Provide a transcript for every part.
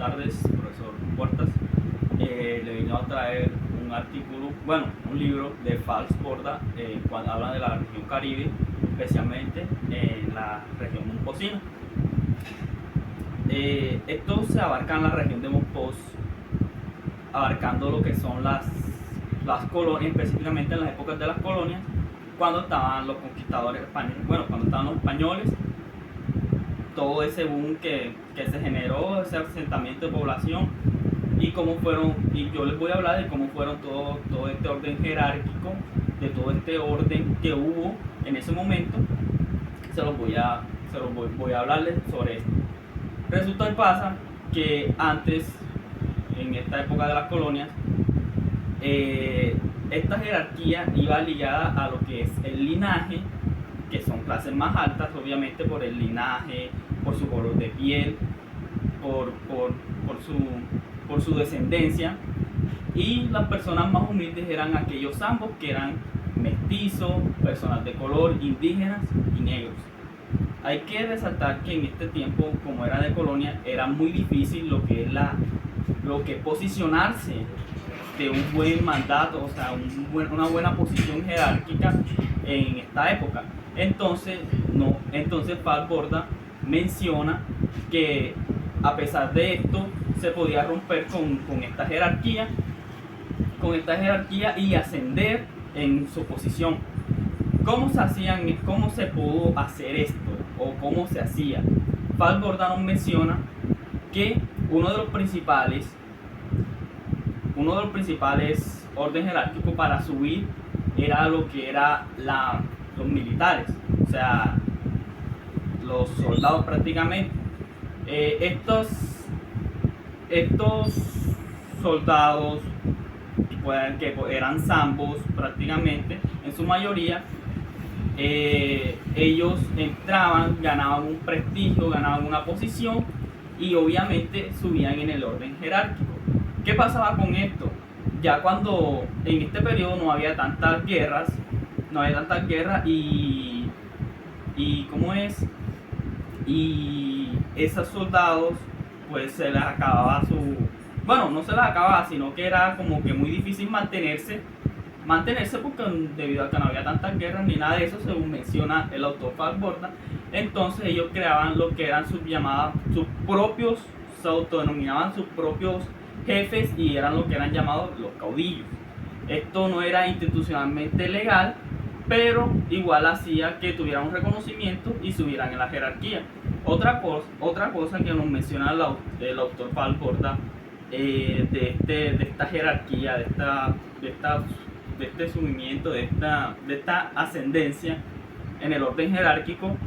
tardes, profesor Puertas. Le vine a traer un artículo, un libro de Fals Borda, cuando habla de la región Caribe, especialmente en la región Momposina. Esto se abarca en la región de Mompós, abarcando lo que son las colonias, específicamente en las épocas de las colonias, cuando estaban los conquistadores españoles, cuando estaban los españoles, todo ese boom que se generó, ese asentamiento de población, y cómo fueron, y yo les voy a hablar de cómo fueron todo este orden jerárquico, de todo este orden que hubo en ese momento. Voy a hablarles sobre esto. Resulta y pasa que antes, en esta época de las colonias, esta jerarquía iba ligada a lo que es el linaje, que son clases más altas, obviamente por el linaje, por su color de piel, por su descendencia, y las personas más humildes eran aquellos ambos que eran mestizos, personas de color, indígenas y negros. Hay que resaltar que en este tiempo, como era de colonia, era muy difícil lo que es posicionarse de un buen mandato, o sea, una buena posición jerárquica en esta época. Entonces Fals Borda menciona que a pesar de esto se podía romper con esta jerarquía y ascender en su posición. ¿Cómo se pudo hacer esto? ¿O cómo se hacía? Fals Borda nos menciona que uno de los principales órdenes jerárquicos para subir era lo que era los militares, o sea, los soldados prácticamente. Estos soldados que eran zambos prácticamente, en su mayoría, ellos entraban, ganaban un prestigio, ganaban una posición y obviamente subían en el orden jerárquico. ¿Qué pasaba con esto? Ya cuando en este periodo no había tantas guerras y esos soldados pues se les acababa no se les acababa, sino que era como que muy difícil mantenerse porque debido a que no había tantas guerras ni nada de eso, según menciona el autor Fals Borda. Entonces ellos creaban lo que eran se autodenominaban sus propios jefes, y eran lo que eran llamados los caudillos. Esto no era institucionalmente legal, pero igual hacía que tuvieran un reconocimiento y subieran en la jerarquía. Otra cosa que nos menciona el autor Fals Borda, de esta jerarquía, de este subimiento, de esta ascendencia en el orden jerárquico,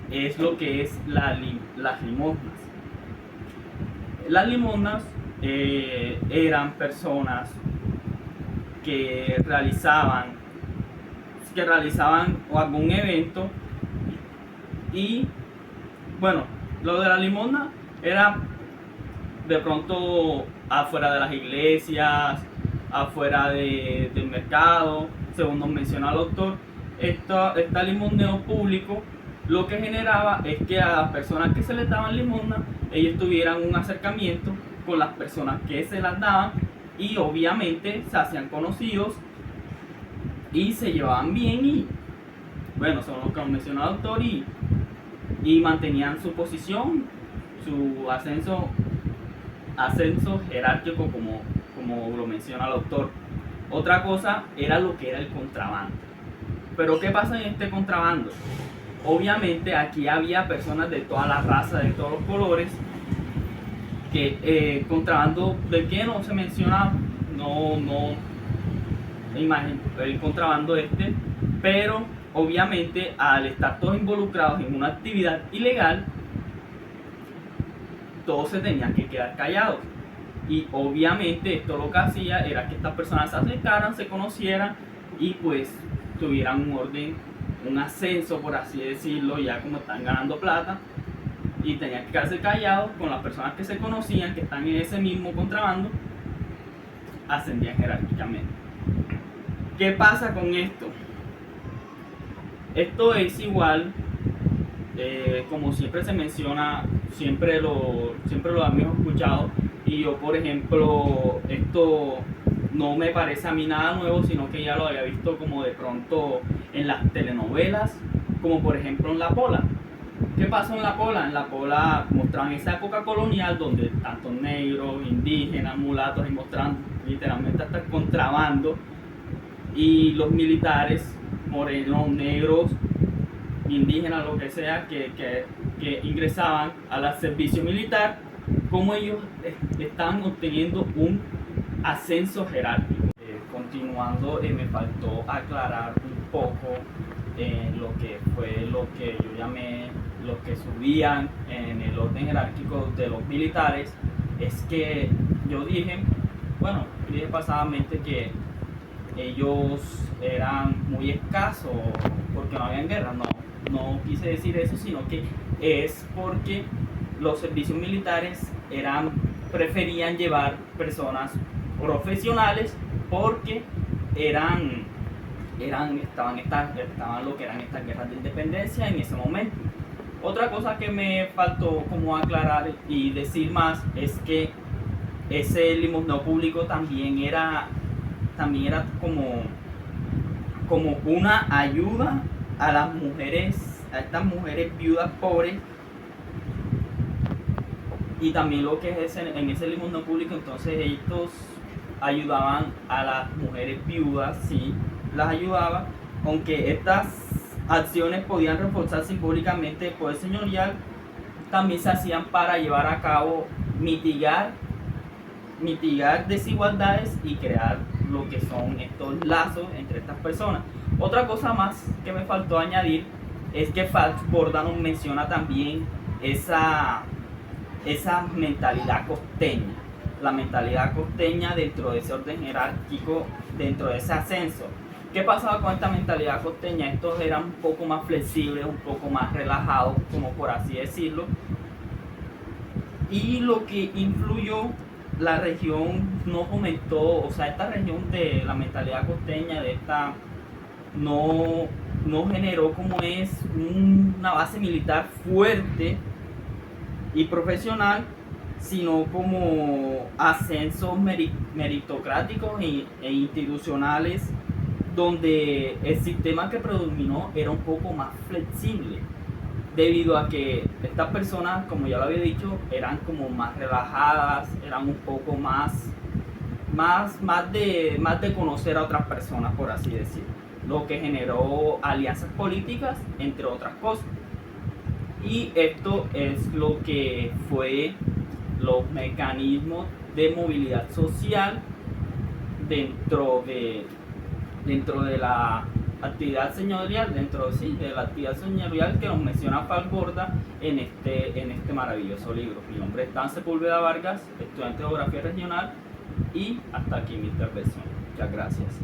es lo que es las limosnas. Las limosnas eran personas que realizaban algún evento, y lo de la limosna era de pronto afuera de las iglesias, afuera del mercado, según nos menciona el autor. Esta limoneo público lo que generaba es que a las personas que se les daban limosna, ellos tuvieran un acercamiento con las personas que se las daban, y obviamente se hacían conocidos y se llevaban bien, y son lo que nos menciona el autor, y mantenían su posición, su ascenso jerárquico, como lo menciona el autor. Otra cosa era lo que era el contrabando. Pero ¿qué pasa en este contrabando? Obviamente aquí había personas de todas las razas, de todos los colores, que contrabando del que no se menciona, el contrabando pero obviamente al estar todos involucrados en una actividad ilegal, todos se tenían que quedar callados, y obviamente esto lo que hacía era que estas personas se acercaran, se conocieran y pues tuvieran un orden, un ascenso, por así decirlo, ya como están ganando plata, y tenían que quedarse callados con las personas que se conocían, que están en ese mismo contrabando, ascendían jerárquicamente. ¿Qué pasa con esto? Esto es igual como siempre se menciona, siempre lo hemos escuchado, y yo, por ejemplo, esto no me parece a mí nada nuevo, sino que ya lo había visto como de pronto en las telenovelas, como por ejemplo en La Pola. ¿Qué pasó en La Pola? En La Pola mostraban esa época colonial donde tanto negros, indígenas, mulatos, y mostraban literalmente hasta el contrabando, y los militares, morenos, negros, indígenas, lo que sea, que ingresaban al servicio militar, como ellos estaban obteniendo un ascenso jerárquico. Continuando, me faltó aclarar un poco lo que fue lo que yo llamé los que subían en el orden jerárquico de los militares. Es que yo dije pasadamente que ellos eran muy escasos porque no había guerra. No quise decir eso, sino que es porque los servicios militares preferían llevar personas profesionales porque estaban lo que eran estas guerras de independencia en ese momento. Otra cosa que me faltó como aclarar y decir más es que ese limosneo público también era como una ayuda a las mujeres, a estas mujeres viudas pobres. Y también lo que es en ese limosneo público, entonces ellos ayudaban a las mujeres viudas, sí, las ayudaban, aunque estas acciones podían reforzar simbólicamente el poder señorial, también se hacían para llevar a cabo, mitigar desigualdades y crear lo que son estos lazos entre estas personas. Otra cosa más que me faltó añadir es que Fats Borda nos menciona también esa mentalidad costeña, la mentalidad costeña dentro de ese orden jerárquico, dentro de ese ascenso. ¿Qué pasaba con esta mentalidad costeña? Estos eran un poco más flexibles, un poco más relajados, como por así decirlo. Y lo que influyó, la región no fomentó, o sea, esta región de la mentalidad costeña, no generó como es una base militar fuerte y profesional, sino como ascensos meritocráticos e institucionales, donde el sistema que predominó era un poco más flexible, debido a que estas personas, como ya lo había dicho, eran como más relajadas, eran un poco más de conocer a otras personas, por así decirlo, lo que generó alianzas políticas, entre otras cosas. Y esto es lo que fue los mecanismos de movilidad social dentro de la actividad señorial, de la actividad señorial que nos menciona Fats Borda en este maravilloso libro. Mi nombre es Dan Sepúlveda Vargas, estudiante de Geografía Regional, y hasta aquí mi intervención. Muchas gracias.